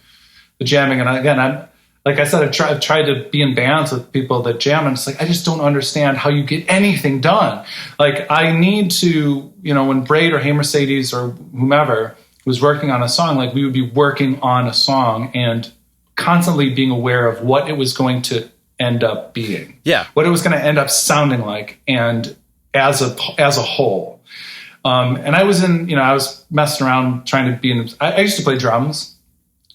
the jamming. And again, like I said, I've tried to be in bands with people that jam, and it's like I just don't understand how you get anything done. Like I need to, when Braid or Hey Mercedes or whomever was working on a song, like we would be working on a song and constantly being aware of what it was going to end up being, what it was going to end up sounding like, and as a whole. And I was I was messing around trying to be in. I used to play drums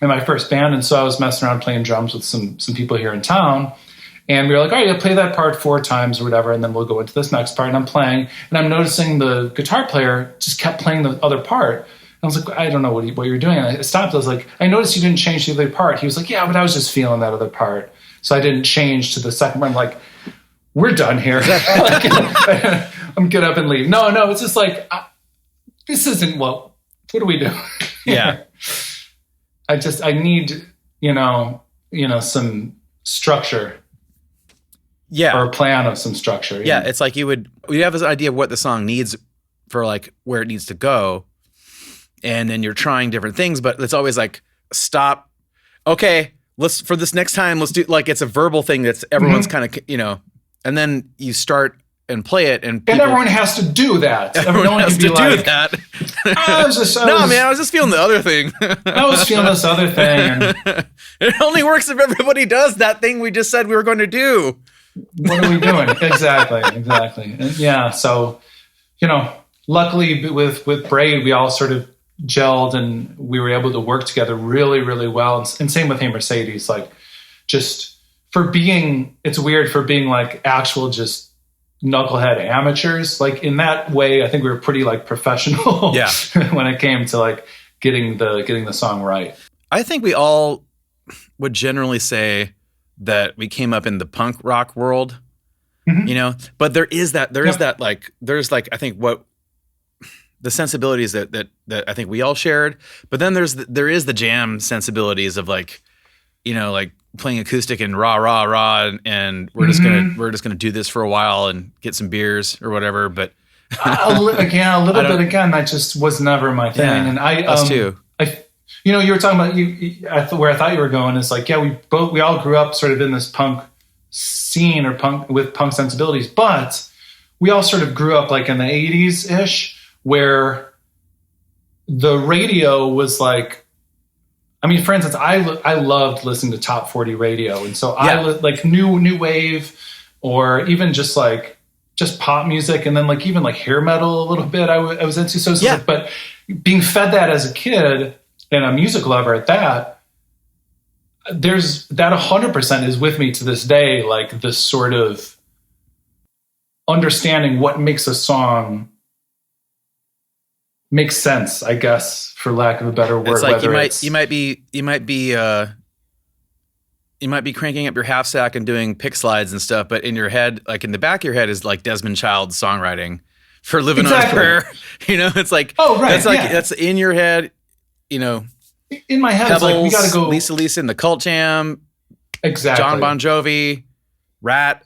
in my first band, and so I was messing around playing drums with some people here in town, and we were like, all right, I'll play that part 4 times or whatever, and then we'll go into this next part. And I'm playing, and I'm noticing the guitar player just kept playing the other part. And I was like, I don't know what you're doing. And I stopped. I was like, I noticed you didn't change the other part. He was like, yeah, but I was just feeling that other part, so I didn't change to the second one. I'm like, we're done here. I'm get up and leave. No, it's just like this isn't what do we do? Yeah. I need, some structure. Yeah. Or a plan of some structure. Yeah. It's like you have this idea of what the song needs for like where it needs to go. And then you're trying different things, but it's always like, stop. Okay. For this next time, let's do like, it's a verbal thing that's everyone's kind of, and then you start and play it, and everyone has to do that. Everyone has to do that. I was just feeling the other thing. I was feeling this other thing. And it only works if everybody does that thing we just said we were going to do. What are we doing? Exactly. And yeah. So, luckily with Braid, we all sort of gelled and we were able to work together really, really well. And same with Hey Mercedes, like just it's weird for being like actual just knucklehead amateurs. Like in that way, I think we were pretty like professional when it came to like getting the song right. I think we all would generally say that we came up in the punk rock world, but there's I think what the sensibilities that I think we all shared, but then there is the jam sensibilities of like, like playing acoustic and rah, and we're just gonna do this for a while and get some beers or whatever. But a little bit again, that just was never my thing. Yeah, and us too. You were talking about where I thought you were going is like, we all grew up sort of in this punk scene or punk sensibilities, but we all sort of grew up like in the 80s ish, where the radio was like, I mean, for instance, I loved listening to top 40 radio. And so I like new wave, or even just pop music. And then like, even like hair metal a little bit I was into. So but being fed that as a kid and a music lover at that, there's that 100% is with me to this day. Like this sort of understanding what makes a song makes sense, I guess, for lack of a better word. It's like you might be cranking up your half stack and doing pick slides and stuff, but in your head, like in the back of your head, is like Desmond Child's songwriting for "Living on a Prayer." It's like that's in your head. In my head, Pebbles, it's like we got to go. Lisa in the Cult Jam, exactly. John Bon Jovi, Rat.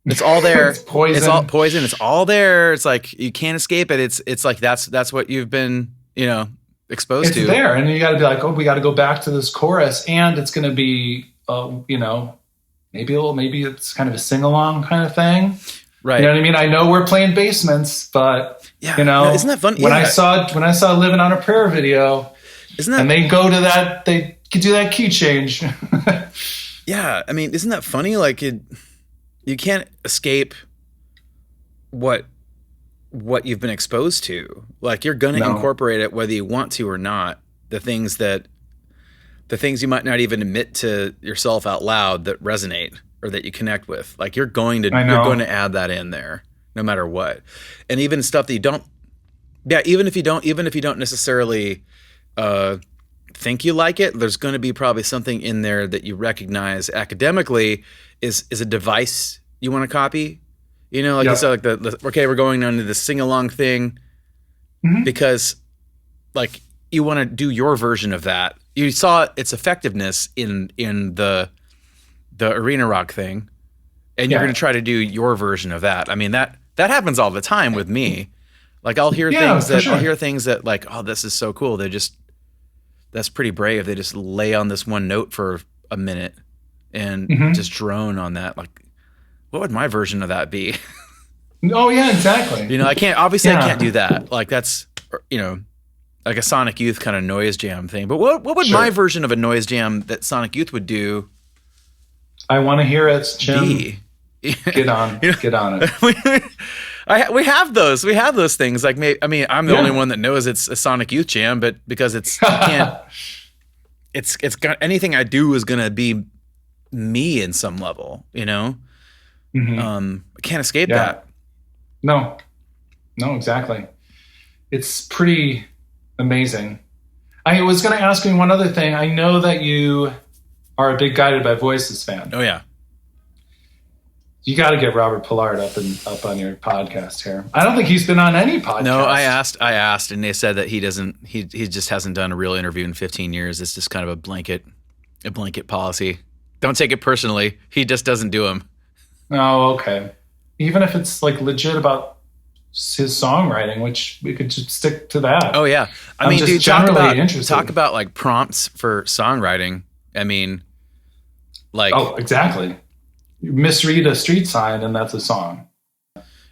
It's all there. It's Poison. It's all Poison. It's all there. It's like you can't escape it. It's like that's what you've been exposed to. It's there, and you got to be like, oh, we got to go back to this chorus, and it's going to be, maybe it's kind of a sing along kind of thing. Right. You know what I mean? I know we're playing basements, but isn't that fun? When I saw Living on a Prayer video, and they go to that, they could do that key change. Yeah, I mean, isn't that funny? Like, you can't escape what you've been exposed to. Like, you're gonna incorporate it whether you want to or not. The things you might not even admit to yourself out loud that resonate or that you connect with. Like, you're going to add that in there no matter what. And even stuff that you don't. Yeah, even if you don't necessarily think you like it, there's going to be probably something in there that you recognize academically is a device you want to copy. You know, like you said, like okay, we're going on to the sing along thing because, like, you want to do your version of that. You saw its effectiveness in the arena rock thing, and you're going to try to do your version of that. I mean, that happens all the time with me. Like, I'll hear things that like, oh, this is so cool. That's pretty brave. They just lay on this one note for a minute and just drone on that. Like, what would my version of that be? Oh yeah, exactly. I can't do that. Like, that's, like a Sonic Youth kind of noise jam thing. But what would my version of a noise jam that Sonic Youth would do? I want to hear it, Jim. Get on it. We have those. We have those things. Like, I'm the only one that knows it's a Sonic Youth jam, but because it's got anything I do is gonna be me in some level. I can't escape that. No, exactly. It's pretty amazing. I was going to ask you one other thing. I know that you are a big Guided by Voices fan. Oh yeah. You got to get Robert Pollard up on your podcast here. I don't think he's been on any podcast. No, I asked, and they said that he just hasn't done a real interview in 15 years. It's just kind of a blanket policy. Don't take it personally. He just doesn't do them. Oh, okay. Even if it's like legit about his songwriting, which we could just stick to that. Oh yeah, I mean, dude, talk about like prompts for songwriting. I mean, like, oh, exactly. You misread a street sign, and that's a song.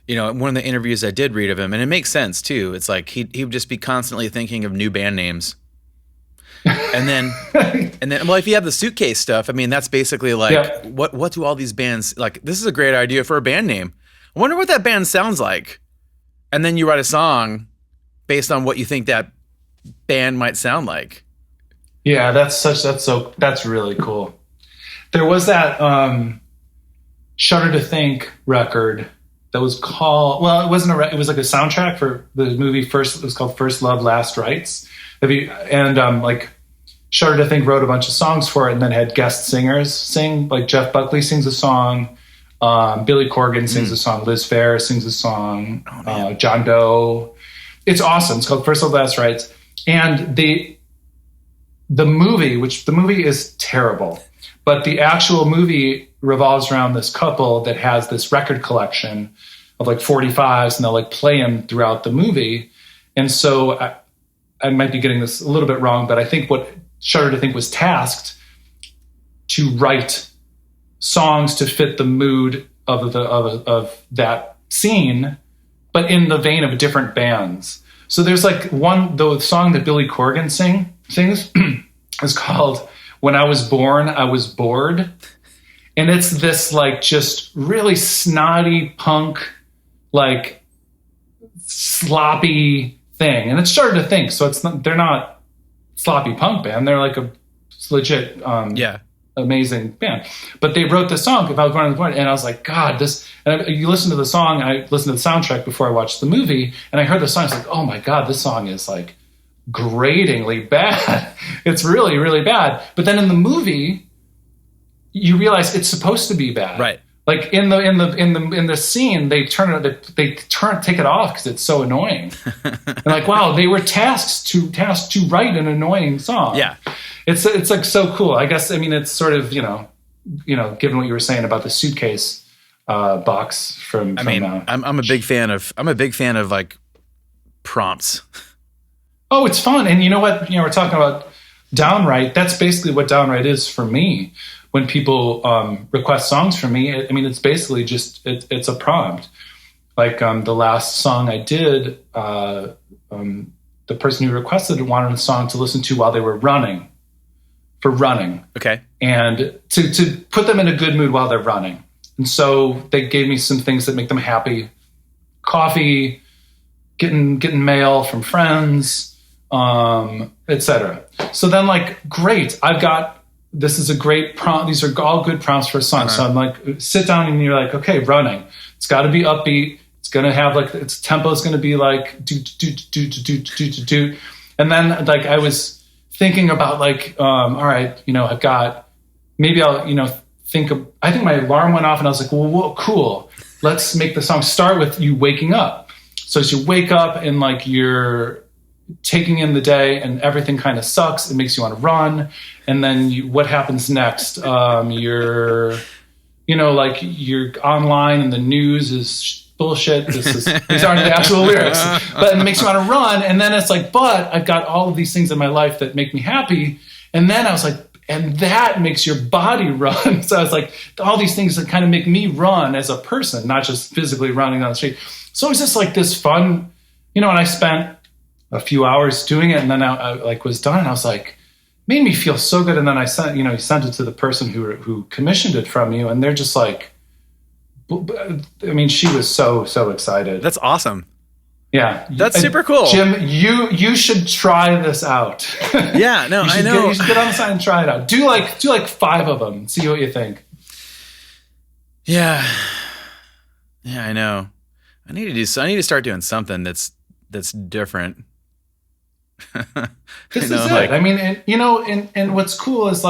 One of the interviews I did read of him, and it makes sense too. It's like he would just be constantly thinking of new band names, and then well, if you have the suitcase stuff, I mean, that's basically like what do all these bands like? This is a great idea for a band name. I wonder what that band sounds like. And then you write a song based on what you think that band might sound like. Yeah, that's really cool. There was that Shudder to Think record that was called, well, it wasn't it was like a soundtrack for the movie it was called First Love, Last Rites. Like Shudder to Think wrote a bunch of songs for it and then had guest singers sing, like Jeff Buckley sings a song. Billy Corgan sings a song. Liz Phair sings a song. John Doe. It's awesome. It's called First Love, Last Rites. And the movie, which the movie is terrible, but the actual movie revolves around this couple that has this record collection of like 45s, and they'll like play them throughout the movie. And so I might be getting this a little bit wrong, but I think what Shudder to Think was tasked to write songs to fit the mood of that scene, but in the vein of different bands. So there's like the song that Billy Corgan sings is called When I Was Born, I Was Bored. And it's this like just really snotty punk, like sloppy thing. And it's Shudder to Think. So they're not sloppy punk band. They're like a legit, amazing band. But they wrote the song about going to the point, and I was like, God, this. And you listen to the song. I listened to the soundtrack before I watched the movie, and I heard the song. I was like, oh my God, this song is like gratingly bad. It's really, really bad. But then in the movie, you realize it's supposed to be bad, right? Like in the scene, they take it off because it's so annoying. And like, wow, they were tasked to write an annoying song. Yeah. It's like so cool. I guess, I mean, it's sort of, given what you were saying about the suitcase box from I'm a big fan of like prompts. Oh, it's fun. And you know what? We're talking about downright. That's basically what downright is for me. When people request songs from me, I mean, it's basically just, it's a prompt. Like the last song I did, the person who requested it wanted a song to listen to while they were running. Okay. And to put them in a good mood while they're running. And so they gave me some things that make them happy. Coffee, getting mail from friends, etc. So then great, this is a great prompt. These are all good prompts for a song. So I'm like, sit down and you're like, okay, running. It's got to be upbeat. It's going to have its tempo is going to be like, do, do, do, do, do, do, do, do. And then I was thinking about all right, I've got, maybe I'll, I think my alarm went off and I was like, well, whoa, cool. Let's make the song start with you waking up. So as you wake up and you're taking in the day and everything kind of sucks, it makes you want to run. And then what happens next? You're online and the news is bullshit. These aren't the actual lyrics, but it makes you want to run. And then it's but I've got all of these things in my life that make me happy. And then I was like, and that makes your body run. So I was like, all these things that kind of make me run as a person, not just physically running down the street. So it was just this fun, and I spent a few hours doing it, and then I was done. And I was like, made me feel so good. And then I sent, you sent it to the person who commissioned it from you, and they're just like, I mean, she was so excited. That's awesome. Yeah, that's super cool. Jim, you should try this out. Yeah, no, I know. You should get on the side and try it out. Do 5 of them. See what you think. Yeah, I know. I need to start doing something that's different. This is it. I mean, and what's cool is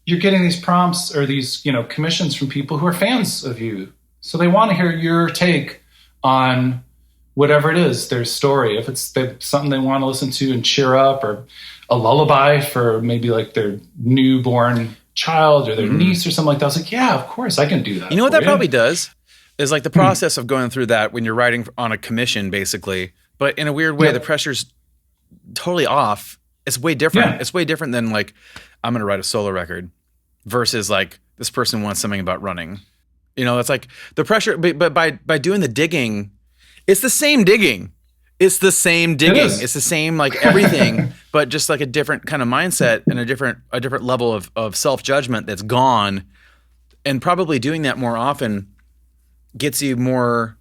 you're getting these prompts or these commissions from people who are fans of you, so they want to hear your take on whatever it is, their story. If it's something they want to listen to and cheer up, or a lullaby for maybe their newborn child or their niece or something like that. I was like, yeah, of course I can do that. You know what that probably does is the process of going through that when you're writing on a commission, basically, but in a weird way, the pressure's totally off. It's way different. Yeah. It's way different than I'm going to write a solo record versus this person wants something about running. It's the pressure, but by doing the digging, it's the same digging. It's the same digging. It's the same everything, but just a different kind of mindset and a different level of self-judgment that's gone. And probably doing that more often gets you more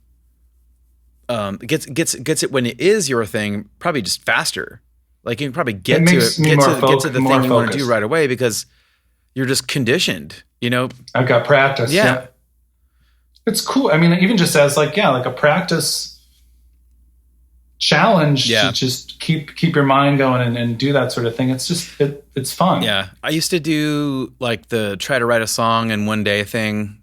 gets it when it is your thing, probably just faster. You can probably get to the thing you want to do right away because you're just conditioned, I've got practice. Yeah. It's cool. I mean, even just as a practice challenge to just keep your mind going and do that sort of thing. It's just, it's fun. Yeah. I used to do the try to write a song in one day thing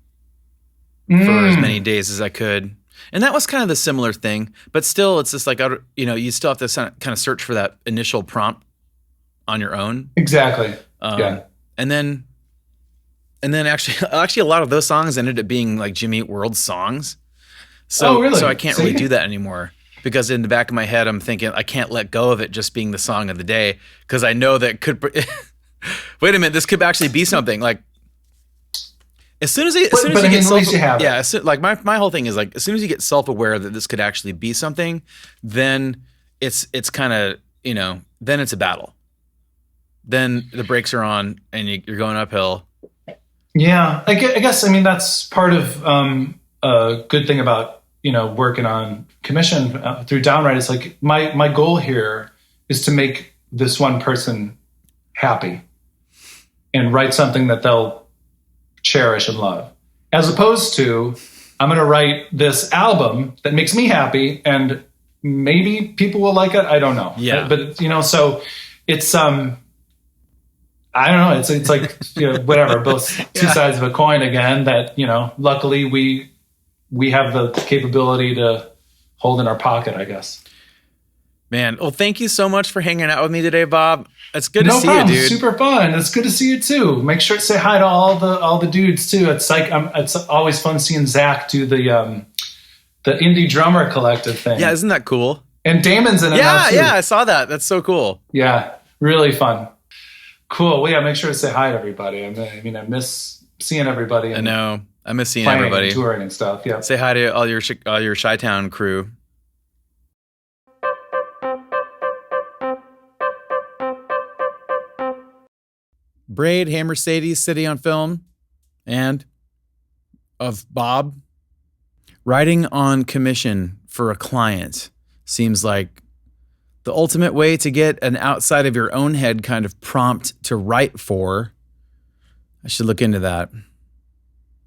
for as many days as I could. And that was kind of the similar thing, but still it's just you still have to kind of search for that initial prompt on your own. Exactly. And then actually a lot of those songs ended up being Jimmy Eat World songs. So, really? So I can't really do that anymore because in the back of my head, I'm thinking I can't let go of it just being the song of the day because I know that could, wait a minute, this could actually be something as soon as you get my whole thing is as soon as you get self-aware that this could actually be something, then it's kind of, then it's a battle. Then the brakes are on and you're going uphill. Yeah, I guess, that's part of a good thing about, working on commission through Downright. It's my goal here is to make this one person happy and write something that they'll cherish and love, as opposed to I'm going to write this album that makes me happy and maybe people will like it. I don't know. Yeah. But so it's, I don't know. It's whatever, both two sides of a coin again that, luckily we have the capability to hold in our pocket, I guess. Man, well, thank you so much for hanging out with me today, Bob. It's good to see you, dude. Super fun. It's good to see you too. Make sure to say hi to all the dudes too. It's it's always fun seeing Zach do the indie drummer collective thing. Yeah, isn't that cool? And Damon's in it now too. Yeah, I saw that. That's so cool. Yeah, really fun. Cool. Well, yeah, make sure to say hi to everybody. I miss seeing everybody. I know. I miss seeing playing everybody. And touring and stuff. Yeah. Say hi to all your Chi-Town crew. Braid, Hey Mercedes, City on Film, and of Bob. Writing on commission for a client seems like the ultimate way to get an outside of your own head kind of prompt to write for. I should look into that.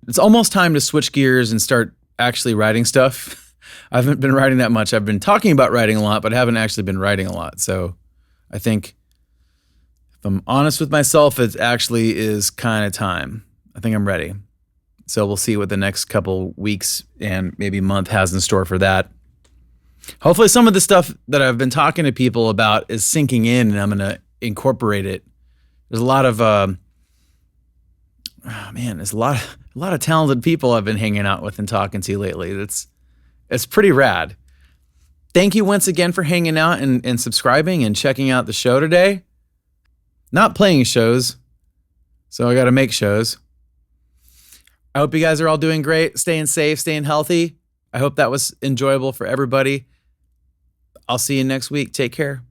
It's almost time to switch gears and start actually writing stuff. I haven't been writing that much. I've been talking about writing a lot, but haven't actually been writing a lot. So I think if I'm honest with myself, it actually is kind of time. I think I'm ready. So we'll see what the next couple weeks and maybe month has in store for that. Hopefully some of the stuff that I've been talking to people about is sinking in and I'm going to incorporate it. There's a lot of, there's a lot of talented people I've been hanging out with and talking to lately. It's pretty rad. Thank you once again for hanging out and subscribing and checking out the show today. Not playing shows, so I got to make shows. I hope you guys are all doing great, staying safe, staying healthy. I hope that was enjoyable for everybody. I'll see you next week. Take care.